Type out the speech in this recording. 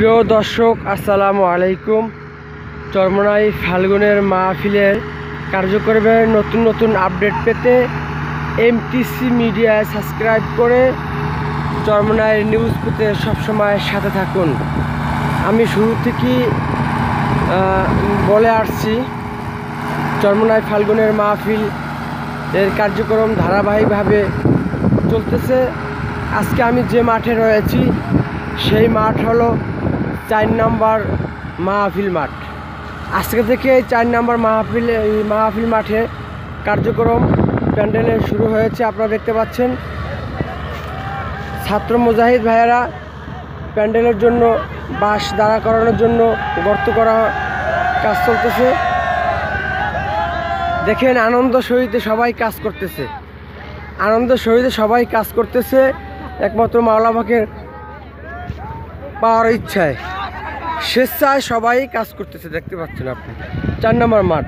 প্রিয় দর্শক, আসসালামু আলাইকুম। চরমোনাই ফাল্গুনের মাহফিলের কার্যক্রমের নতুন নতুন আপডেট পেতে এমটিসি মিডিয়ায় সাবস্ক্রাইব করে চরমোনাই নিউজ পেতে সবসময় সাথে থাকুন। আমি শুরু থেকেই বলে আসছি, চরমোনাই ফাল্গুনের মাহফিল এর কার্যক্রম ধারাবাহিকভাবে চলতেছে। আজকে আমি যে মাঠে রয়েছি সেই মাঠ হলো 4 নম্বর মাহফিল মাঠ। আজকে থেকে 4 নম্বর মাহফিল মাঠে কার্যক্রম প্যান্ডেলে শুরু হয়েছে। আপনারা দেখতে পাচ্ছেন ছাত্র মুজাহিদ ভাইয়েরা প্যান্ডেলের জন্য বাঁশ দাঁড়া করানোর জন্য গর্ত করা কাজ চলতেছে। দেখেন, আনন্দ সহিতে সবাই কাজ করতেছে, একমাত্র মাওলা পাকের পাওয়ার ইচ্ছায়, স্বেচ্ছায় সবাই কাজ করতেছে। দেখতে পাচ্ছেন আপনি 4 নম্বর মাঠ।